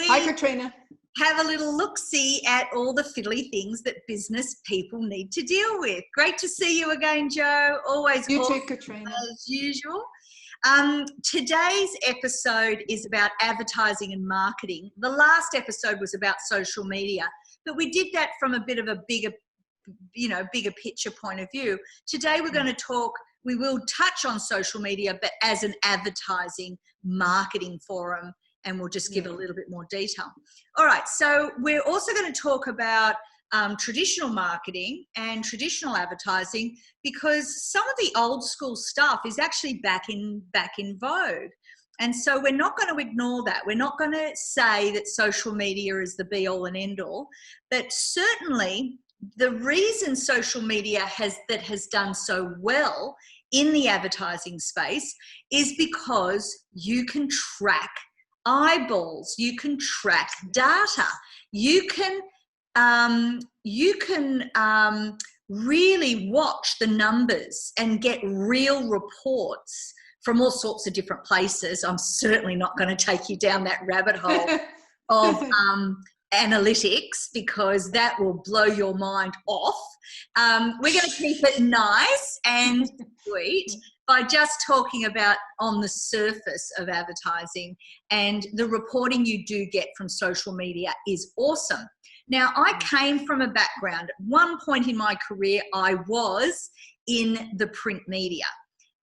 we Hi, Katrina. have a little look-see at all the fiddly things that business people need to deal with. Great to see you again, Joe. Always You awesome, too, Katrina. as usual. Today's episode is about advertising and marketing. The last episode was about social media, but we did that from a bit of a bigger picture point of view. Today we're going to talk, we will touch on social media, but as an advertising marketing forum, and we'll just give a little bit more detail. All right, so we're also going to talk about traditional marketing and traditional advertising, because some of the old school stuff is actually back in vogue. And so we're not going to ignore that. We're not going to say that social media is the be all and end all, but certainly the reason social media has done so well in the advertising space is because you can track eyeballs, you can track data, you can really watch the numbers and get real reports from all sorts of different places. I'm certainly not going to take you down that rabbit hole of analytics, because that will blow your mind off. We're going to keep it nice and sweet by just talking about on the surface of advertising, and the reporting you do get from social media is awesome. Now, I came from a background, at one point in my career, I was in the print media.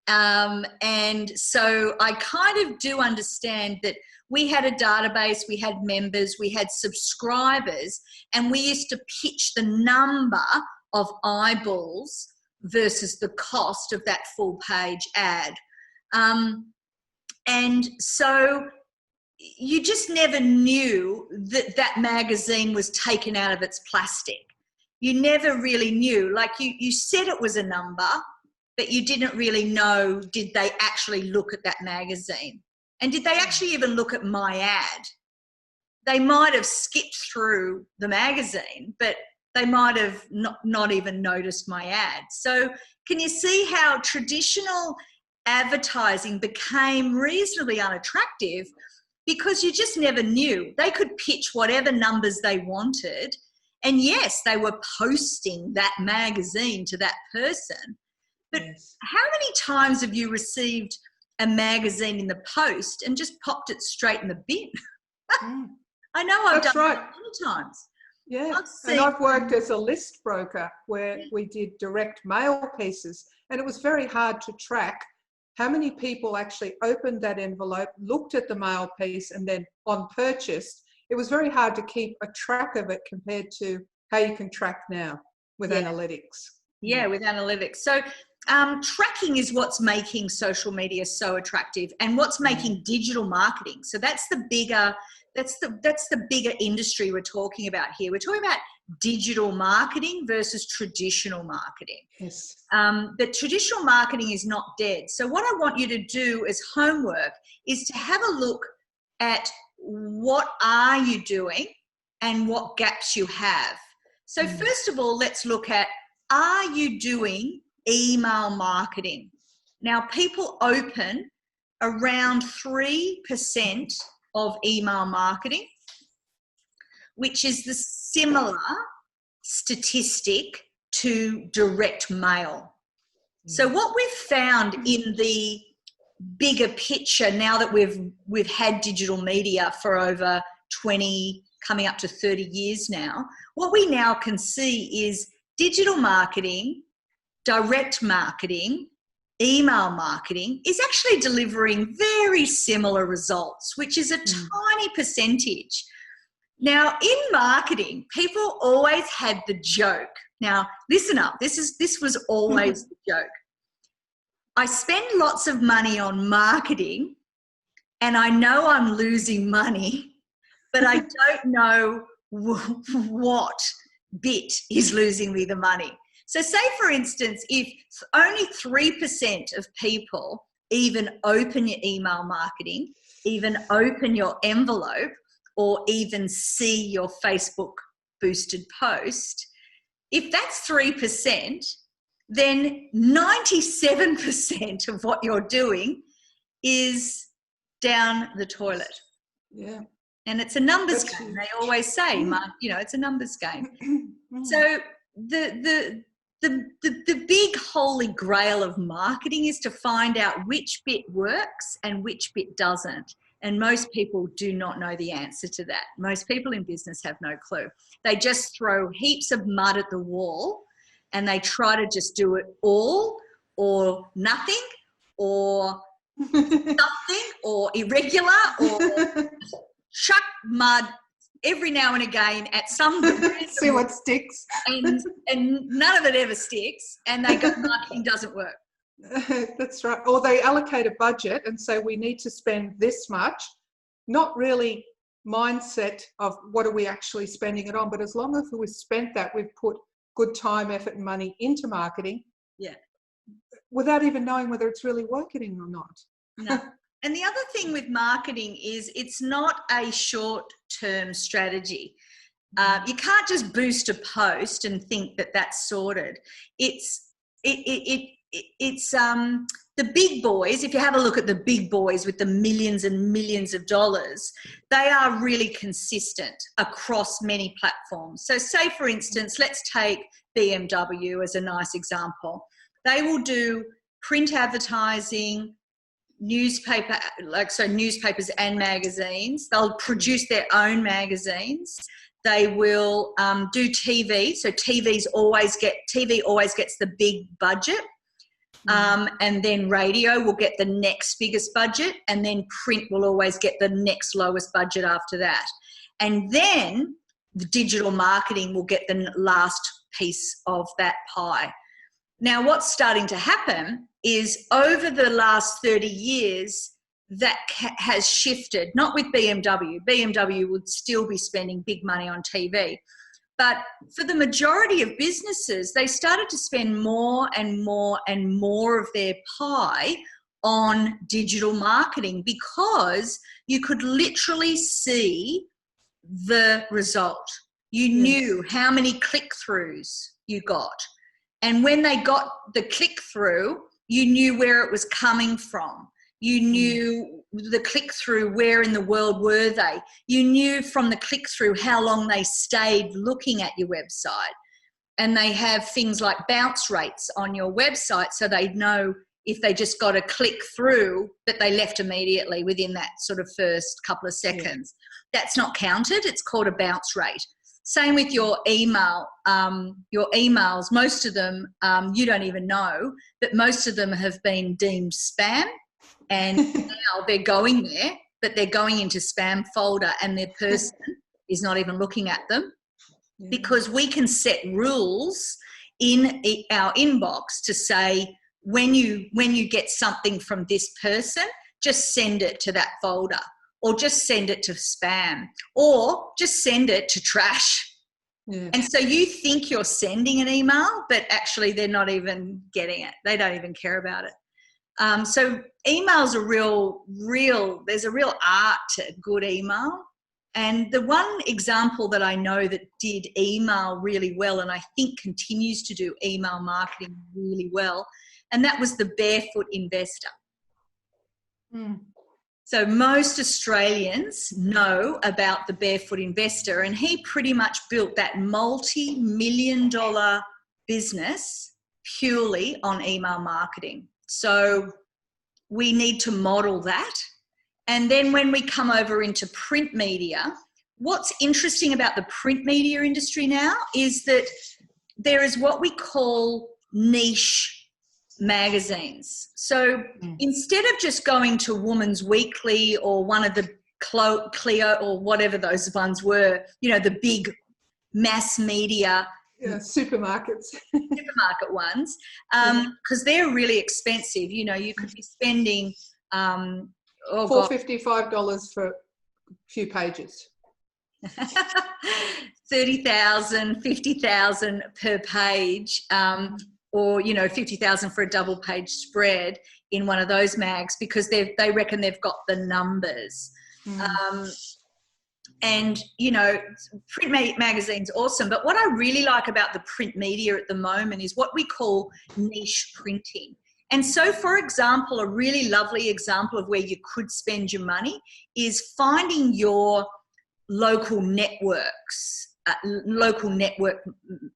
And so I kind of do understand that we had a database, we had members, we had subscribers, and we used to pitch the number of eyeballs versus the cost of that full page ad. And so you just never knew that that magazine was taken out of its plastic. You never really knew. Like you said it was a number, but you didn't really know, did they actually look at that magazine? And did they actually even look at my ad? They might have skipped through the magazine, but they might have not even noticed my ad. So can you see how traditional advertising became reasonably unattractive, because you just never knew? They could pitch whatever numbers they wanted, and yes, they were posting that magazine to that person. But how many times have you received a magazine in the post and just popped it straight in the bin? I know I've done that many times. Yeah, and I've worked as a list broker where we did direct mail pieces, and it was very hard to track how many people actually opened that envelope, looked at the mail piece, and then on purchase. It was very hard to keep a track of it compared to how you can track now with analytics. Yeah, with analytics. So tracking is what's making social media so attractive, and what's making digital marketing. So that's the bigger industry we're talking about here. We're talking about digital marketing versus traditional marketing. Yes. But traditional marketing is not dead. So what I want you to do as homework is to have a look at what are you doing and what gaps you have. So first of all, let's look at, are you doing email marketing? Now, people open around 3% of email marketing, which is the similar statistic to direct mail. So what we've found in the bigger picture, now that we've had digital media for over 20, coming up to 30 years now, what we now can see is digital marketing, direct marketing, email marketing is actually delivering very similar results, which is a tiny percentage. Now, in marketing, people always had the joke. Now, listen up. This was always the joke. I spend lots of money on marketing, and I know I'm losing money, but I don't know what bit is losing me the money. So say, for instance, if only 3% of people even open your email marketing, even open your envelope, or even see your Facebook boosted post, if that's 3%, then 97% of what you're doing is down the toilet. Yeah. And it's a numbers That's game. huge. They always say, you know, it's a numbers game. So the big holy grail of marketing is to find out which bit works and which bit doesn't. And most people do not know the answer to that. Most people in business have no clue. They just throw heaps of mud at the wall and they try to just do it all or nothing or something or irregular or chuck mud every now and again at some see what sticks, and none of it ever sticks, and they go, marketing doesn't work. That's right. Or they allocate a budget and say we need to spend this much, not really mindset of what are we actually spending it on, but as long as we've spent that, we've put good time, effort and money into marketing, without even knowing whether it's really working or not. No. And the other thing with marketing is it's not a short-term strategy. You can't just boost a post and think that that's sorted. It's the big boys. If you have a look at the big boys with the millions and millions of dollars, they are really consistent across many platforms. So say, for instance, let's take BMW as a nice example. They will do print advertising, newspapers and magazines. They'll produce their own magazines. They will do TV. So TV always gets the big budget. And then radio will get the next biggest budget, and then print will always get the next lowest budget after that. And then the digital marketing will get the last piece of that pie. Now, what's starting to happen is over the last 30 years, that has shifted, not with BMW. BMW would still be spending big money on TV. But for the majority of businesses, they started to spend more and more and more of their pie on digital marketing because you could literally see the result. You knew how many click-throughs you got. And when they got the click-through, you knew where it was coming from. You knew the click-through, where in the world were they. You knew from the click-through how long they stayed looking at your website. And they have things like bounce rates on your website, so they know if they just got a click-through that they left immediately within that sort of first couple of seconds. That's not counted. It's called a bounce rate. Same with your email. Your emails, most of them you don't even know, but most of them have been deemed spam. And now they're going there, but they're going into spam folder and their person is not even looking at them because we can set rules in our inbox to say when you get something from this person, just send it to that folder or just send it to spam or just send it to trash. Yeah. And so you think you're sending an email, but actually they're not even getting it. They don't even care about it. So email's there's a real art to good email. And the one example that I know that did email really well, and I think continues to do email marketing really well, and that was the Barefoot Investor. So most Australians know about the Barefoot Investor, and he pretty much built that multi-million-dollar business purely on email marketing. So we need to model that. And then when we come over into print media, what's interesting about the print media industry now is that there is what we call niche magazines. So instead of just going to Woman's Weekly or one of the Clio or whatever those ones were, you know, the big mass media supermarket ones, because they're really expensive. You know, you could be spending $455 for a few pages. 30,000, 50,000 per page, or, you know, 50,000 for a double page spread in one of those mags because they reckon they've got the numbers. And, you know, print magazine's awesome. But what I really like about the print media at the moment is what we call niche printing. And so, for example, a really lovely example of where you could spend your money is finding your local networks, local network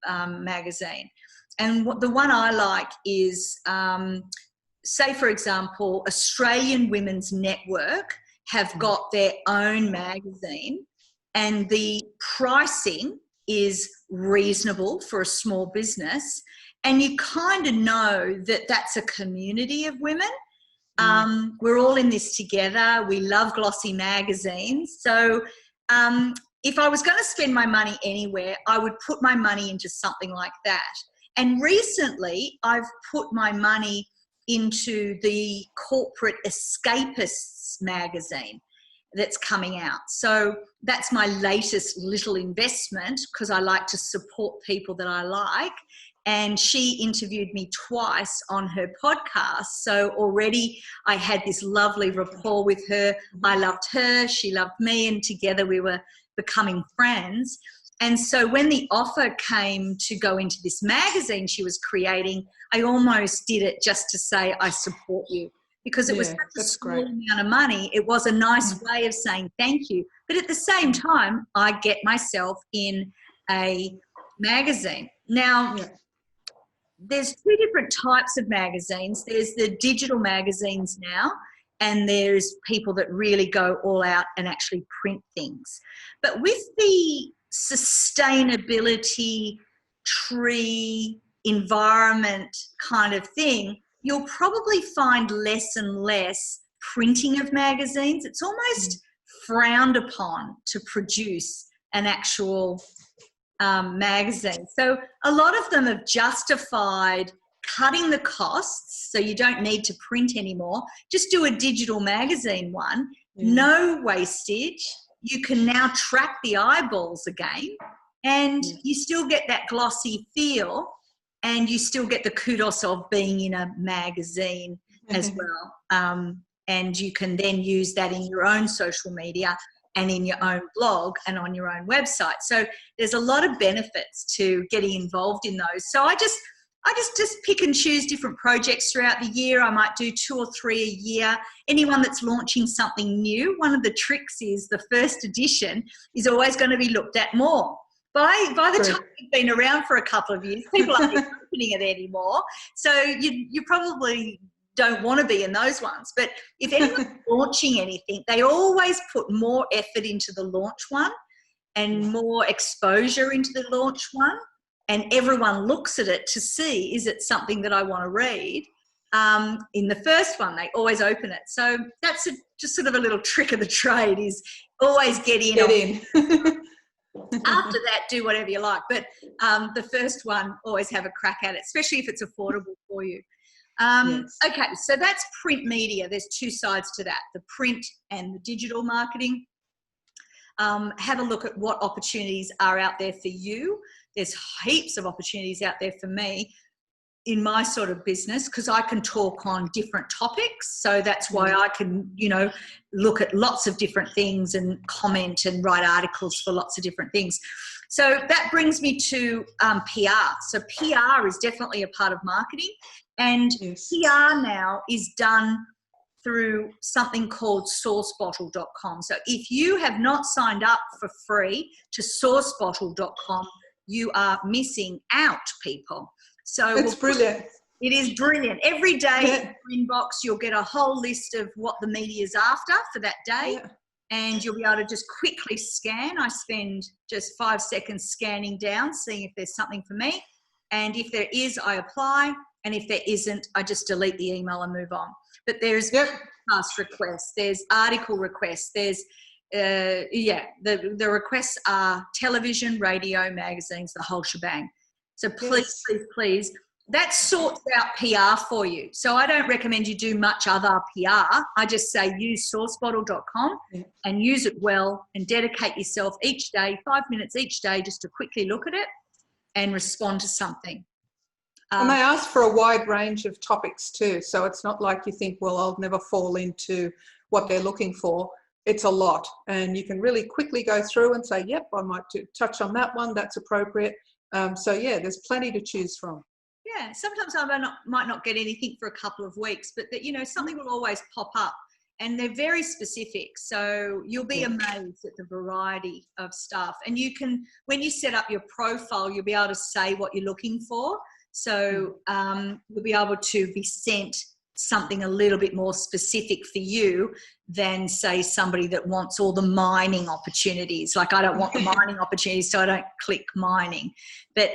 magazine. And the one I like is, say, for example, Australian Women's Network have got their own magazine, and the pricing is reasonable for a small business. And you kind of know that that's a community of women. We're all in this together. We love glossy magazines. So if I was going to spend my money anywhere, I would put my money into something like that. And recently, I've put my money into the Corporate Escapists magazine that's coming out. So that's my latest little investment, because I like to support people that I like. And she interviewed me twice on her podcast. So already I had this lovely rapport with her. I loved her, she loved me, and together we were becoming friends. And so when the offer came to go into this magazine she was creating, I almost did it just to say, I support you, because it was such a small amount of money. It was a nice way of saying thank you. But at the same time, I get myself in a magazine. Now, there's two different types of magazines. There's the digital magazines now, and there's people that really go all out and actually print things. But with the sustainability, tree, environment kind of thing, you'll probably find less and less printing of magazines. It's almost frowned upon to produce an actual magazine. So a lot of them have justified cutting the costs, so you don't need to print anymore. Just do a digital magazine one, no wastage. You can now track the eyeballs again, and you still get that glossy feel, and you still get the kudos of being in a magazine as well. And you can then use that in your own social media and in your own blog and on your own website. So there's a lot of benefits to getting involved in those. So I just pick and choose different projects throughout the year. I might do 2 or 3 a year. Anyone that's launching something new, one of the tricks is the first edition is always going to be looked at more. By the time you've been around for a couple of years, people aren't even opening it anymore. So you probably don't want to be in those ones. But if anyone's launching anything, they always put more effort into the launch one and more exposure into the launch one. And everyone looks at it to see, is it something that I want to read? In the first one, they always open it. So that's just sort of a little trick of the trade, is always get in. After that, do whatever you like. But the first one, always have a crack at it, especially if it's affordable for you. Okay, so that's print media. There's two sides to that, the print and the digital marketing. Have a look at what opportunities are out there for you. There's heaps of opportunities out there for me in my sort of business, because I can talk on different topics. So that's why I can, look at lots of different things and comment and write articles for lots of different things. So that brings me to PR. So PR is definitely a part of marketing, and PR now is done through something called sourcebottle.com. So if you have not signed up for free to sourcebottle.com, you are missing out, people. So it's brilliant. It is brilliant. Every day in your inbox, you'll get a whole list of what the media is after for that day. And you'll be able to just quickly scan. I spend just 5 seconds scanning down, seeing if there's something for me. And if there is, I apply. And if there isn't, I just delete the email and move on. But there's podcast requests, there's article requests, there's the requests are television, radio, magazines, the whole shebang. So please, that sorts out PR for you. So I don't recommend you do much other PR. I just say use sourcebottle.com and use it well, and dedicate yourself each day, 5 minutes each day, just to quickly look at it and respond to something. And they ask for a wide range of topics too. So it's not like you think, well, I'll never fall into what they're looking for. It's a lot. And you can really quickly go through and say, yep, I might touch on that one. That's appropriate. So there's plenty to choose from. Yeah, sometimes I might not get anything for a couple of weeks, but that, something will always pop up. and they're very specific. So you'll be amazed at the variety of stuff. And you can, when you set up your profile, you'll be able to say what you're looking for. So you'll be able to be sent something a little bit more specific for you than, say, somebody that wants all the mining opportunities. Like, I don't want the mining opportunities, so I don't click mining. But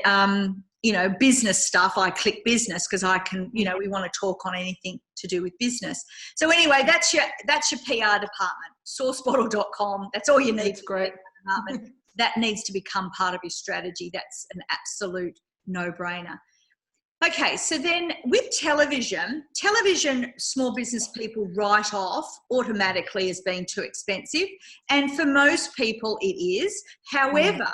you know, business stuff, I click business because I can, you know, we want to talk on anything to do with business. So anyway, that's your PR department, sourcebottle.com. That's all you need. That's great. That needs to become part of your strategy. That's an absolute no-brainer. Okay, so then with television, small business people write off automatically as being too expensive. And for most people it is. However,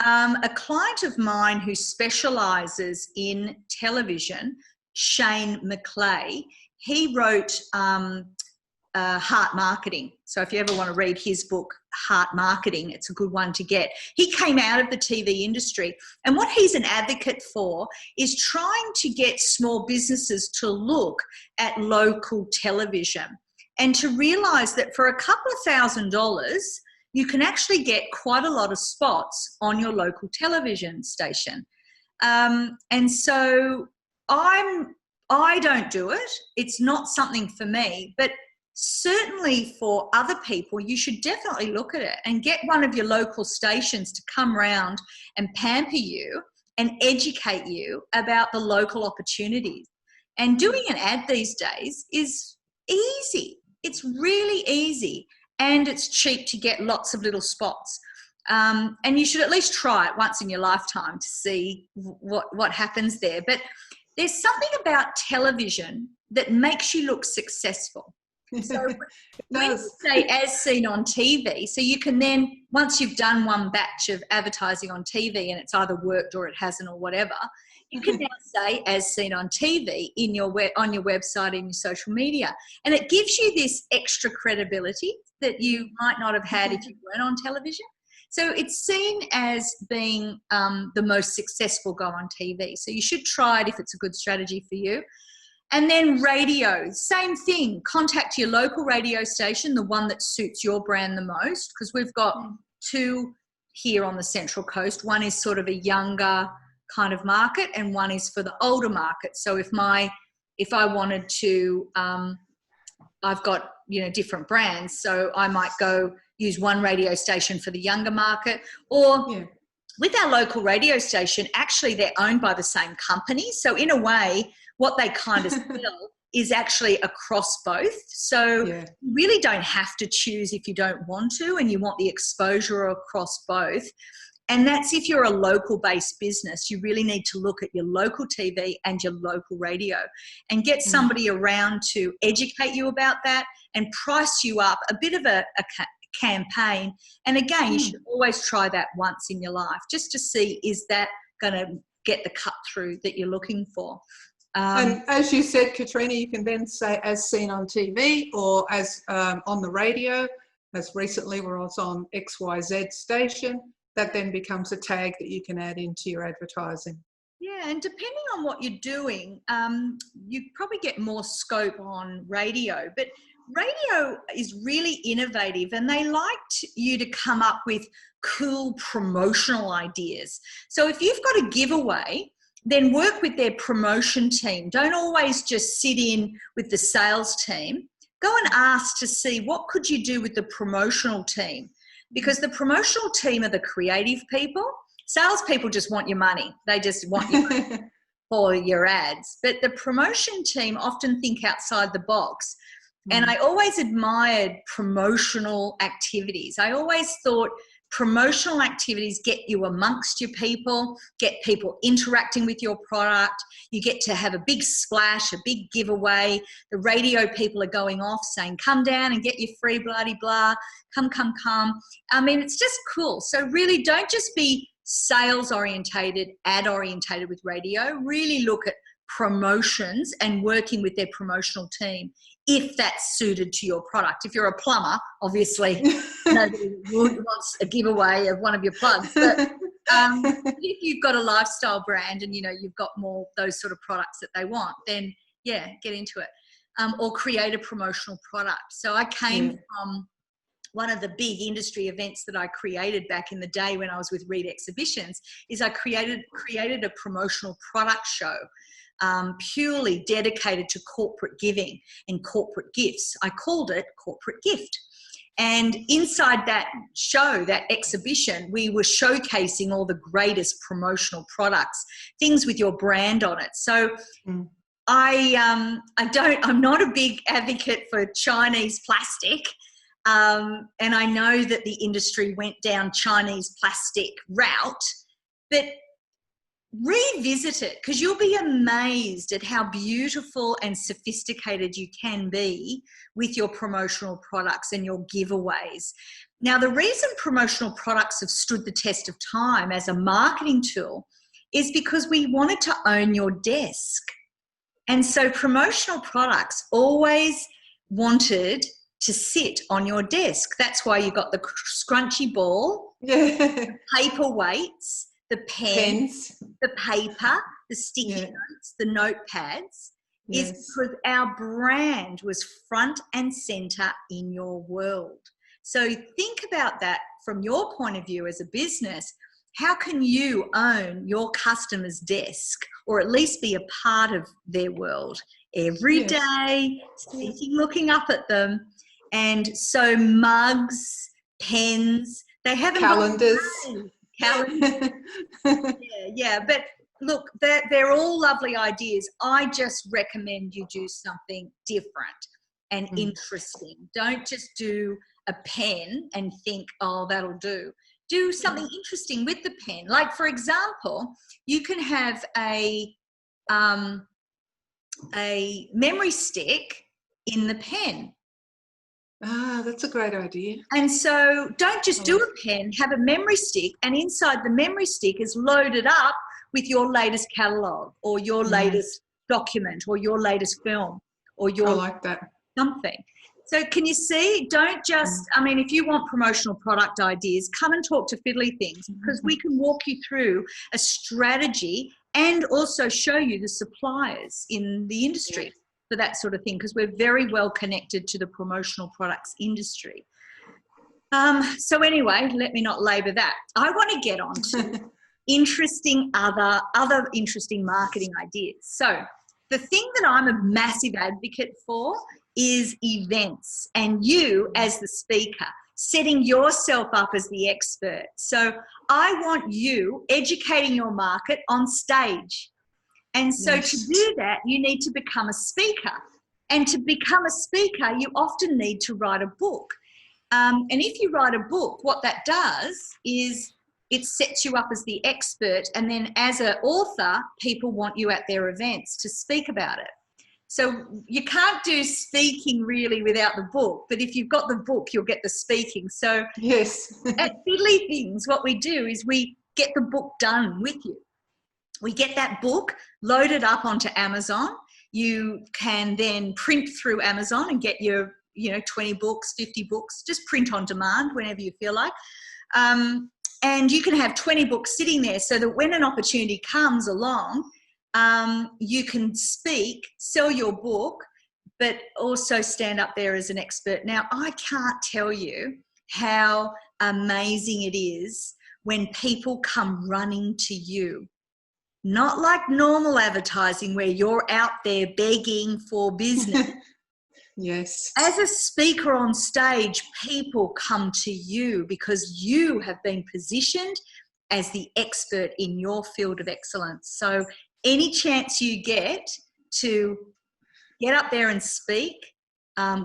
a client of mine who specialises in television, Shane McClay, he wrote Heart Marketing. So if you ever want to read his book, Heart Marketing, it's a good one to get. He came out of the TV industry, and what he's an advocate for is trying to get small businesses to look at local television and to realise that for a couple of $1,000, you can actually get quite a lot of spots on your local television station. And so I don't do it. It's not something for me, but certainly for other people, you should definitely look at it and get one of your local stations to come round and pamper you and educate you about the local opportunities. And doing an ad these days is easy. It's really easy, and it's cheap to get lots of little spots. And you should at least try it once in your lifetime to see what happens there. But there's something about television that makes you look successful. So when you say as seen on TV, so you can then, once you've done one batch of advertising on TV and it's either worked or it hasn't or whatever, you can now say as seen on TV in your on your website, in your social media. And it gives you this extra credibility that you might not have had if you weren't on television. So it's seen as being the most successful go on TV. So you should try it if it's a good strategy for you. And then radio, same thing. Contact your local radio station, the one that suits your brand the most, because we've got two here on the Central Coast. One is sort of a younger kind of market, and one is for the older market. So if I wanted to, I've got, you know, different brands, so I might go use one radio station for the younger market, or with our local radio station, actually they're owned by the same company. So in a way, what they kind of sell is actually across both. So you really don't have to choose if you don't want to, and you want the exposure across both. And that's if you're a local based business, you really need to look at your local TV and your local radio and get somebody around to educate you about that and price you up a bit of a campaign. And again, you should always try that once in your life just to see, is that going to get the cut through that you're looking for? And as you said, Katrina, you can then say as seen on TV or as on the radio. As recently where I was on XYZ station, that then becomes a tag that you can add into your advertising. Yeah, and depending on what you're doing, you probably get more scope on radio. But radio is really innovative, and they like you to come up with cool promotional ideas. So if you've got a giveaway, then work with their promotion team. Don't always just sit in with the sales team. Go and ask to see what could you do with the promotional team, because the promotional team are the creative people. Salespeople just want your money. They just want your money for your ads. But the promotion team often think outside the box. And I always admired promotional activities. I always thought promotional activities get you amongst your people, get people interacting with your product. You get to have a big splash, a big giveaway. The radio people are going off saying, come down and get your free bloody blah. Come, come, come. I mean, it's just cool. So really don't just be sales orientated, ad orientated with radio. Really look at promotions and working with their promotional team if that's suited to your product. If you're a plumber, obviously nobody wants a giveaway of one of your plugs. But if you've got a lifestyle brand and, you know, you've got more those sort of products that they want, then yeah, get into it. or create a promotional product. So I came from one of the big industry events that I created back in the day when I was with Reed Exhibitions, is I created a promotional product show, purely dedicated to corporate giving and corporate gifts. I called it Corporate Gift. And inside that show, that exhibition, we were showcasing all the greatest promotional products, things with your brand on it. So I'm not a big advocate for Chinese plastic. And I know that the industry went down Chinese plastic route, but revisit it, because you'll be amazed at how beautiful and sophisticated you can be with your promotional products and your giveaways. Now, the reason promotional products have stood the test of time as a marketing tool is because we wanted to own your desk. And so promotional products always wanted to sit on your desk. That's why you got the scrunchy ball, the paperweights, the pens, the paper, the sticky notes, the notepads, is because our brand was front and center in your world. So think about that from your point of view as a business. How can you own your customer's desk, or at least be a part of their world every day, sitting looking up at them? And so mugs, pens, they haven't calendars. Calendars. But look, they're all lovely ideas. I just recommend you do something different and interesting. Don't just do a pen and think, oh, that'll do. Do something interesting with the pen. Like, for example, you can have a memory stick in the pen. Ah, that's a great idea. And so don't just do a pen, have a memory stick, and inside the memory stick is loaded up with your latest catalogue or your latest document or your latest film or your I like that. something. So can you see? Don't just, I mean, if you want promotional product ideas, come and talk to Fiddly Things, because we can walk you through a strategy and also show you the suppliers in the industry for that sort of thing, because we're very well connected to the promotional products industry. So anyway, let me not labour that. I want to get on to interesting other interesting marketing ideas. So the thing that I'm a massive advocate for is events, and you as the speaker, setting yourself up as the expert. So I want you educating your market on stage. And so to do that, you need to become a speaker. And to become a speaker, you often need to write a book. And if you write a book, what that does is it sets you up as the expert. And then as an author, people want you at their events to speak about it. So you can't do speaking really without the book, but if you've got the book, you'll get the speaking. So at Fiddly Things, what we do is we get the book done with you. We get that book loaded up onto Amazon. You can then print through Amazon and get your, 20 books, 50 books, just print on demand whenever you feel like. And you can have 20 books sitting there so that when an opportunity comes along, you can speak, sell your book, but also stand up there as an expert. Now, I can't tell you how amazing it is when people come running to you. Not like normal advertising where you're out there begging for business. As a speaker on stage, people come to you because you have been positioned as the expert in your field of excellence. So any chance you get to get up there and speak,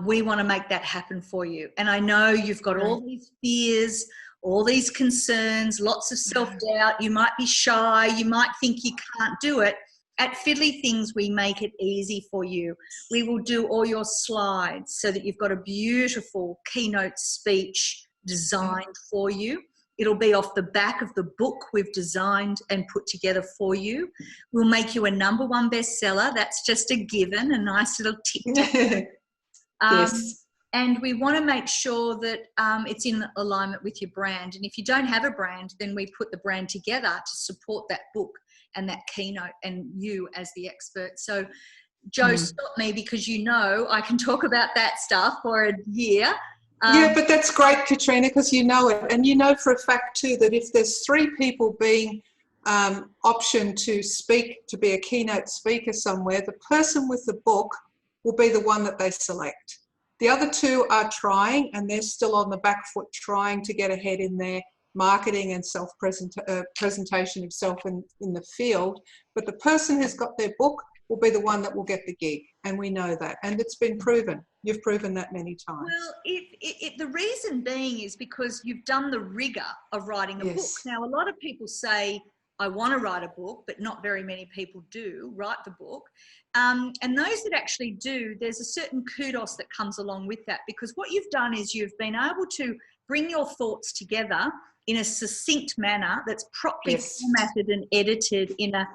we want to make that happen for you. And I know you've got all these fears, all these concerns, lots of self-doubt. You might be shy. You might think you can't do it. At Fiddly Things, we make it easy for you. We will do all your slides so that you've got a beautiful keynote speech designed for you. It'll be off the back of the book we've designed and put together for you. We'll make you a #1 bestseller. That's just a given, a nice little tip. And we want to make sure that it's in alignment with your brand. And if you don't have a brand, then we put the brand together to support that book and that keynote and you as the expert. So Joe, stop me, because I can talk about that stuff for a year. Yeah, but that's great, Katrina, because you know it. And you know for a fact too that if there's 3 people being optioned to speak, to be a keynote speaker somewhere, the person with the book will be the one that they select. The other 2 are trying, and they're still on the back foot trying to get ahead in their marketing and presentation of self in the field. But the person who's got their book will be the one that will get the gig, and we know that, and it's been proven. You've proven that many times. Well, the reason being is because you've done the rigor of writing a book. Now, a lot of people say, I want to write a book, but not very many people do write the book. And those that actually do, there's a certain kudos that comes along with that, because what you've done is you've been able to bring your thoughts together in a succinct manner that's properly formatted and edited in a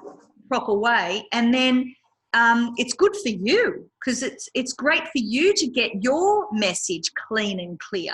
proper way, and then it's good for you, because it's great for you to get your message clean and clear.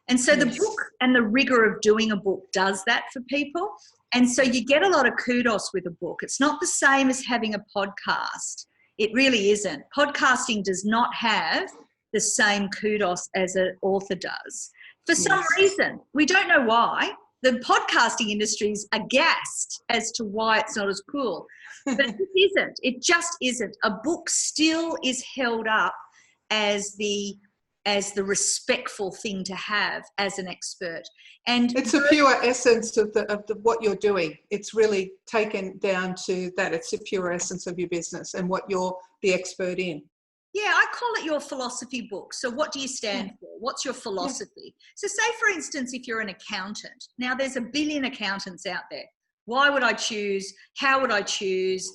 And so the book and the rigor of doing a book does that for people. And so you get a lot of kudos with a book. It's not the same as having a podcast. It really isn't. Podcasting does not have the same kudos as an author does. For some reason, we don't know why. The podcasting industry is aghast as to why it's not as cool. But it isn't. It just isn't. A book still is held up as the respectful thing to have as an expert. And it's a pure essence of what you're doing. It's really taken down to that. It's a pure essence of your business and what you're the expert in. Yeah, I call it your philosophy book. So what do you stand for? What's your philosophy? So say, for instance, if you're an accountant. Now, there's a billion accountants out there. Why would I choose? How would I choose?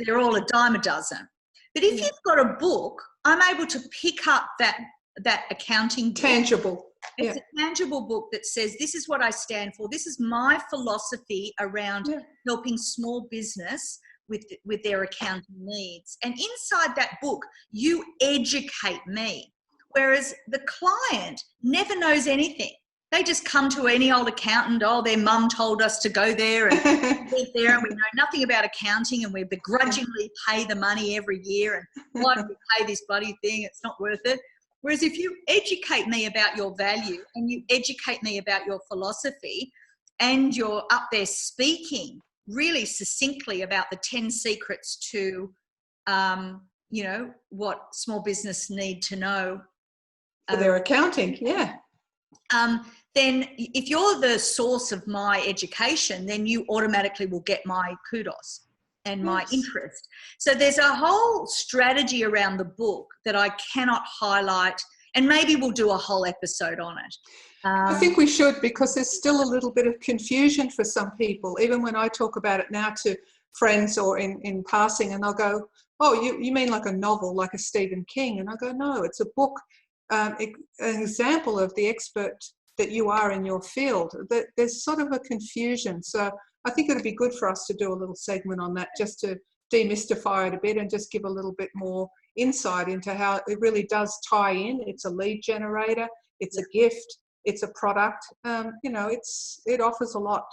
They're all a dime a dozen. But if you've got a book, I'm able to pick up that accounting book. Tangible. It's a tangible book that says, this is what I stand for. This is my philosophy around helping small business with their accounting needs. And inside that book, you educate me. Whereas the client never knows anything. They just come to any old accountant. Oh, their mum told us to go there and get there, and we know nothing about accounting, and we begrudgingly pay the money every year. And why do we pay this bloody thing? It's not worth it. Whereas if you educate me about your value and you educate me about your philosophy, and you're up there speaking really succinctly about the 10 secrets to, what small business need to know. For their accounting, then if you're the source of my education, then you automatically will get my kudos and my interest. So there's a whole strategy around the book that I cannot highlight, and maybe we'll do a whole episode on it. I think we should, because there's still a little bit of confusion for some people, even when I talk about it now to friends or in passing, and they'll go, oh, you mean like a novel, like a Stephen King? And I go, no, it's a book, an example of the expert that you are in your field. There's sort of a confusion. So I think it'd be good for us to do a little segment on that, just to demystify it a bit and just give a little bit more insight into how it really does tie in. It's a lead generator, it's a gift, it's a product. It offers a lot.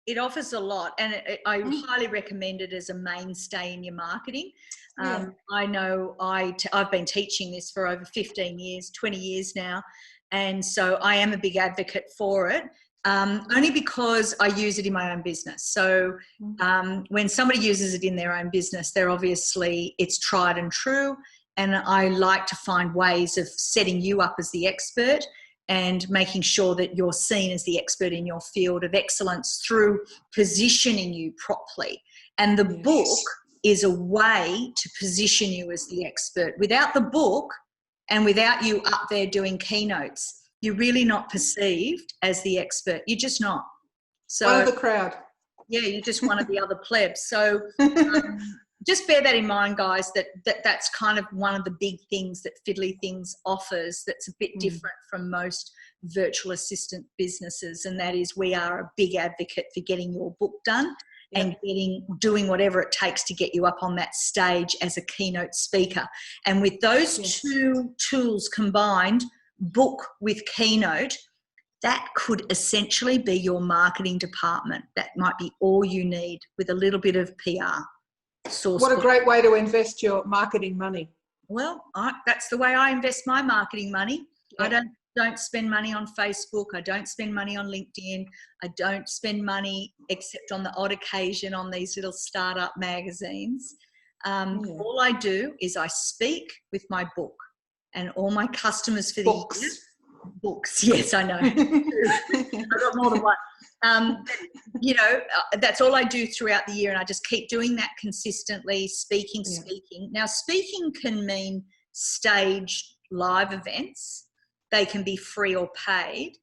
It offers a lot, and I highly recommend it as a mainstay in your marketing. I know I've been teaching this for over 15 years, 20 years now, and so I am a big advocate for it, only because I use it in my own business. So when somebody uses it in their own business, it's tried and true, and I like to find ways of setting you up as the expert and making sure that you're seen as the expert in your field of excellence through positioning you properly. And the book is a way to position you as the expert. Without the book and without you up there doing keynotes, you're really not perceived as the expert. You're just not. So, one of the crowd. Yeah, you're just one of the other plebs. So just bear that in mind, guys, that's kind of one of the big things that Fiddly Things offers that's a bit different from most virtual assistant businesses, and that is we are a big advocate for getting your book done and doing whatever it takes to get you up on that stage as a keynote speaker. And with those two tools combined, book with keynote, that could essentially be your marketing department. That might be all you need with a little bit of PR. source. What a great way to invest your marketing money. Well, that's the way I invest my marketing money. Yeah. I don't spend money on Facebook. I don't spend money on LinkedIn. I don't spend money except on the odd occasion on these little startup magazines. All I do is I speak with my book, and all my customers for the year. Books, yes, I know. I've got more than one. That's all I do throughout the year, and I just keep doing that consistently, speaking. Now, speaking can mean staged live events. They can be free or paid,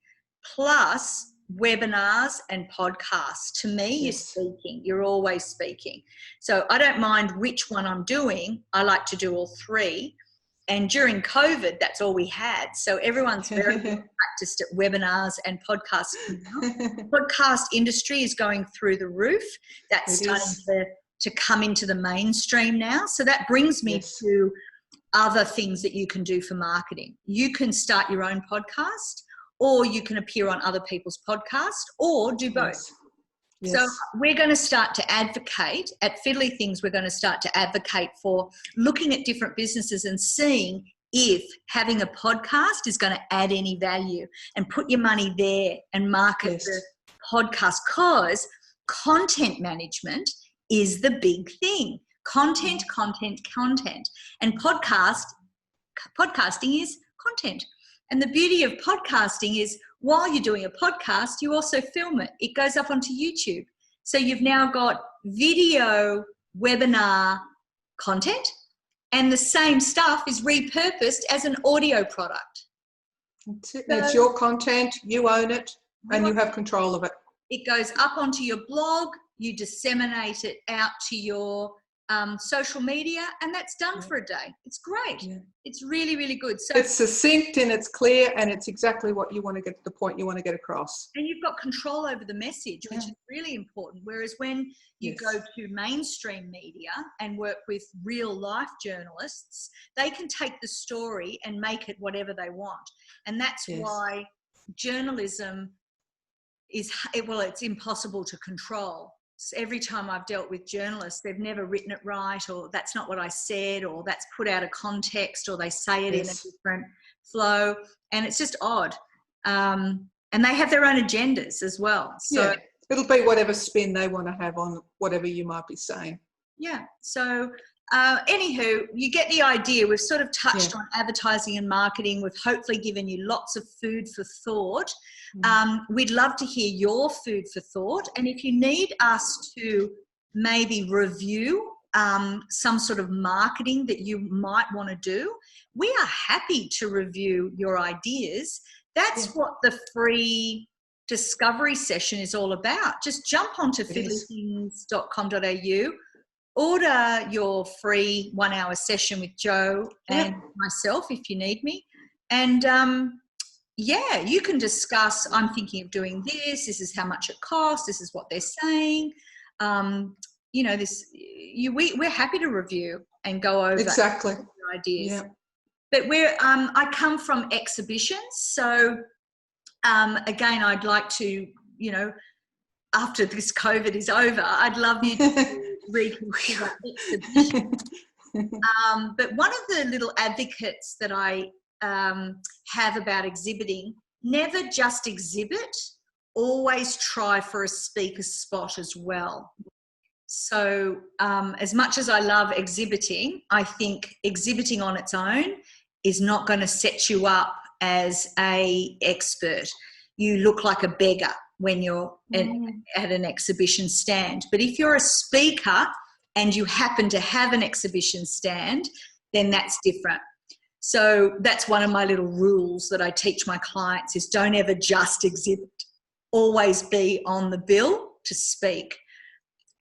plus webinars and podcasts. To me, you're speaking. You're always speaking. So I don't mind which one I'm doing. I like to do all three. And during COVID, that's all we had. So everyone's very practiced at webinars and podcasts. Podcast industry is going through the roof. That's starting to come into the mainstream now. So that brings me to other things that you can do for marketing. You can start your own podcast, or you can appear on other people's podcasts, or do both. Yes. So we're going to start to advocate at Fiddly Things. We're going to start to advocate for looking at different businesses and seeing if having a podcast is going to add any value, and put your money there and market the podcast, because content management is the big thing. Content. And podcasting is content. And the beauty of podcasting is, while you're doing a podcast, you also film it. It goes up onto YouTube. So you've now got video webinar content, and the same stuff is repurposed as an audio product. It's your content, you own it, and you have control of it. It goes up onto your blog, you disseminate it out to your social media, and that's done for a day. It's great. Yeah. It's really, really good. So it's succinct and it's clear, and it's exactly what you want to get, the point you want to get across. And you've got control over the message, which is really important. Whereas when you go to mainstream media and work with real life journalists, they can take the story and make it whatever they want. And that's why journalism is, it's impossible to control. Every time I've dealt with journalists, they've never written it right, or that's not what I said, or that's put out of context, or they say it in a different flow, and it's just odd. And they have their own agendas as well. So it'll be whatever spin they want to have on whatever you might be saying. Yeah. So anywho, you get the idea. We've sort of touched on advertising and marketing. We've hopefully given you lots of food for thought. We'd love to hear your food for thought. And if you need us to maybe review some sort of marketing that you might want to do, we are happy to review your ideas. That's what the free discovery session is all about. Just jump onto fiddlythings.com.au, order your free 1 hour session with Joe and myself if you need me. And you can discuss, I'm thinking of doing this is how much it costs, this is what they're saying. We're happy to review and go over your ideas. Yeah. But I come from exhibitions. So again, I'd like to, after this COVID is over, I'd love you to reconsider exhibition. But one of the little advocates that I have about exhibiting, never just exhibit, always try for a speaker spot as well. So as much as I love exhibiting, I think exhibiting on its own is not going to set you up as an expert. You look like a beggar when you're at an exhibition stand. But if you're a speaker and you happen to have an exhibition stand, then that's different. So that's one of my little rules that I teach my clients is don't ever just exhibit. Always be on the bill to speak.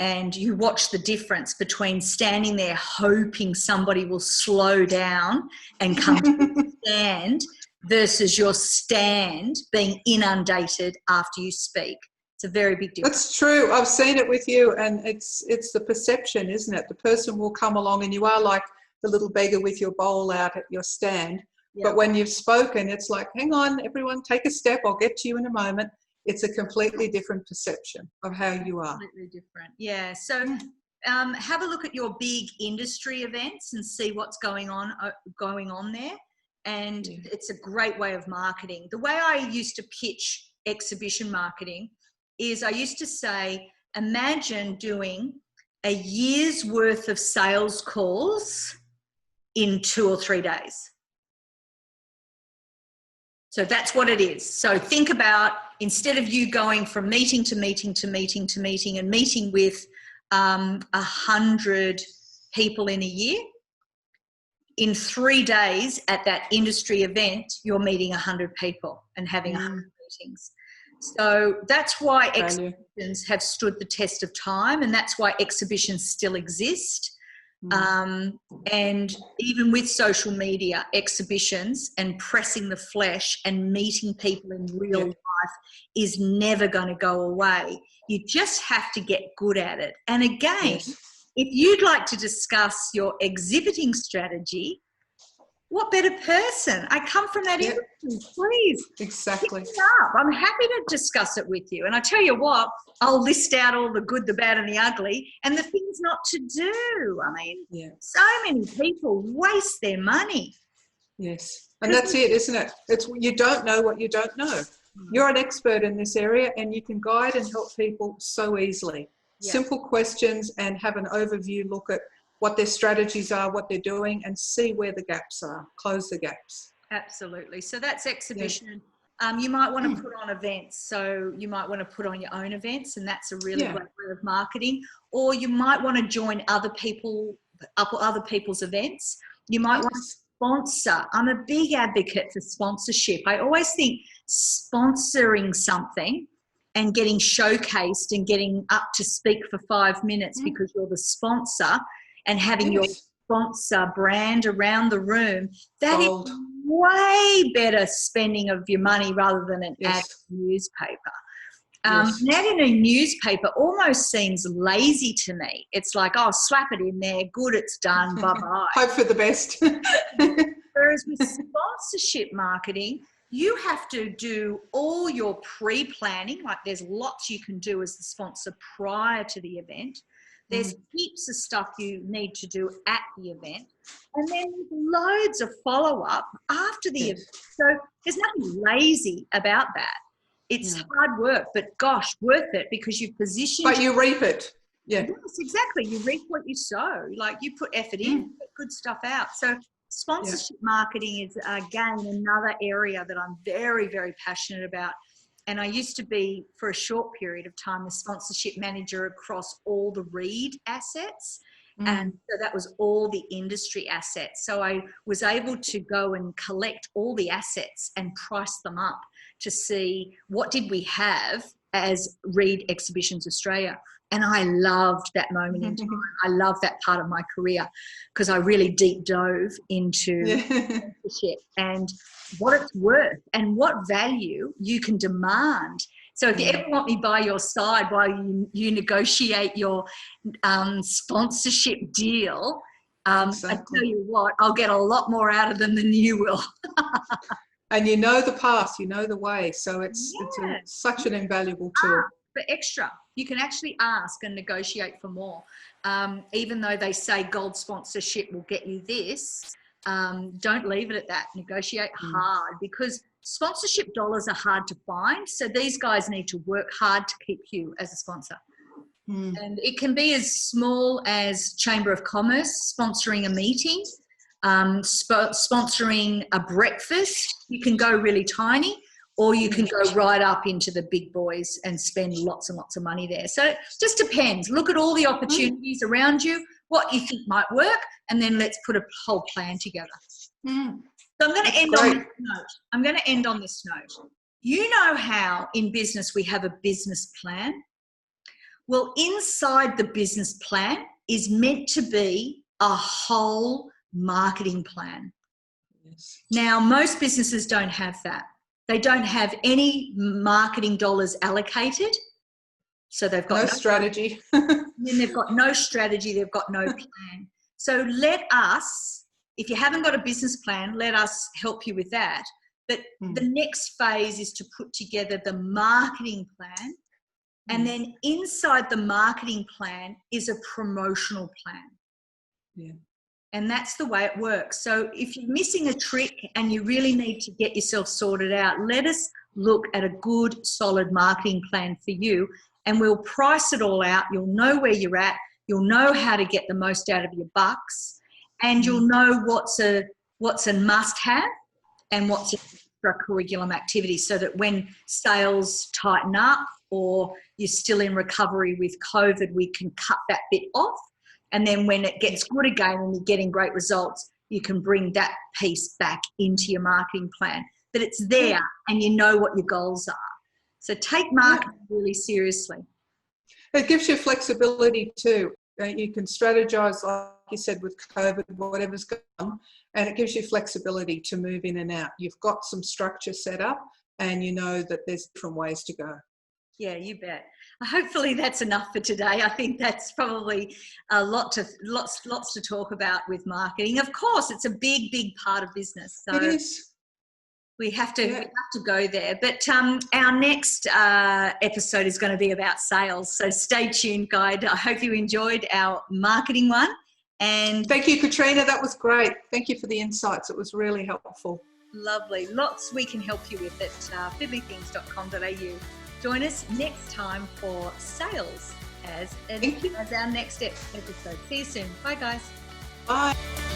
And you watch the difference between standing there hoping somebody will slow down and come to the stand versus your stand being inundated after you speak. It's a very big difference. That's true. I've seen it with you, and it's the perception, isn't it? The person will come along and you are like the little beggar with your bowl out at your stand. Yep. But when you've spoken, it's like, hang on, everyone, take a step. I'll get to you in a moment. It's a completely different perception of how you are. Completely different. Yeah. So have a look at your big industry events and see what's going on there. And it's a great way of marketing. The way I used to pitch exhibition marketing is I used to say, imagine doing a year's worth of sales calls in 2 or 3 days. So that's what it is. So think about, instead of you going from meeting to meeting to meeting to meeting and meeting with 100 people in a year, in 3 days at that industry event, you're meeting 100 people and having 100 meetings. So that's why exhibitions have stood the test of time, and that's why exhibitions still exist. And even with social media, exhibitions and pressing the flesh and meeting people in real life is never going to go away. You just have to get good at it. And again, if you'd like to discuss your exhibiting strategy, what better person? I come from that industry, please. Exactly. Pick it up. I'm happy to discuss it with you. And I tell you what, I'll list out all the good, the bad and the ugly and the things not to do. I mean, so many people waste their money. Yes. And that's it, isn't it? It's, you don't know what you don't know. You're an expert in this area and you can guide and help people so easily. Simple questions and have an overview look at what their strategies are, what they're doing, and see where the gaps are, close the gaps. Absolutely. So that's exhibition. You might want to put on events. So you might want to put on your own events, and that's a really great way of marketing. Or you might want to join other people's events. You might want to sponsor. I'm a big advocate for sponsorship. I always think sponsoring something and getting showcased and getting up to speak for 5 minutes because you're the sponsor, and having your sponsor brand around the room, that is way better spending of your money rather than an ad in a newspaper. An ad in a newspaper almost seems lazy to me. It's like, oh, slap it in there, good, it's done, bye-bye. Hope for the best. Whereas with sponsorship marketing, you have to do all your pre-planning. Like, there's lots you can do as the sponsor prior to the event. There's heaps of stuff you need to do at the event. And then loads of follow-up after the event. So there's nothing lazy about that. It's hard work, but gosh, worth it, because you've positioned... But you reap it. Yes, exactly. You reap what you sow. Like, you put effort in, put good stuff out. So sponsorship marketing is, again, another area that I'm very, very passionate about. And I used to be, for a short period of time, the sponsorship manager across all the Reed assets. And so that was all the industry assets. So I was able to go and collect all the assets and price them up to see what did we have as Reed Exhibitions Australia. And I loved that moment in time. I loved that part of my career because I really deep dove into sponsorship and what it's worth and what value you can demand. So if you ever want me by your side while you negotiate your sponsorship deal, I tell you what, I'll get a lot more out of them than you will. And you know the path, you know the way. So it's such an invaluable tool. For extra, you can actually ask and negotiate for more. Even though they say gold sponsorship will get you this, don't leave it at that. Negotiate hard, because sponsorship dollars are hard to find. So these guys need to work hard to keep you as a sponsor. And it can be as small as Chamber of Commerce sponsoring a meeting, sponsoring a breakfast. You can go really tiny, or you can go right up into the big boys and spend lots and lots of money there. So it just depends. Look at all the opportunities around you, what you think might work, and then let's put a whole plan together. So I'm going to end on this note. I'm going to end on this note. You know how in business we have a business plan? Well, inside the business plan is meant to be a whole marketing plan. Now, most businesses don't have that. They don't have any marketing dollars allocated. So they've got no strategy. Then they've got no strategy. They've got no plan. So let us, if you haven't got a business plan, let us help you with that. But the next phase is to put together the marketing plan And then inside the marketing plan is a promotional plan. Yeah. And that's the way it works. So if you're missing a trick and you really need to get yourself sorted out, let us look at a good, solid marketing plan for you, and we'll price it all out. You'll know where you're at. You'll know how to get the most out of your bucks, and you'll know what's a must-have and what's an extracurricular activity, so that when sales tighten up or you're still in recovery with COVID, we can cut that bit off. And then when it gets good again and you're getting great results, you can bring that piece back into your marketing plan. But it's there and you know what your goals are. So take marketing really seriously. It gives you flexibility too. You can strategize, like you said, with COVID, whatever's going on, and it gives you flexibility to move in and out. You've got some structure set up and you know that there's different ways to go. Yeah, you bet. Hopefully that's enough for today. I think that's probably lots to talk about with marketing. Of course, it's a big part of business. So it is. We have to go there. But our next episode is going to be about sales. So stay tuned, guide. I hope you enjoyed our marketing one. And thank you, Katrina. That was great. Thank you for the insights. It was really helpful. Lovely. Lots we can help you with at fiddlythings.com.au. Join us next time for sales as our next episode. See you soon. Bye, guys. Bye.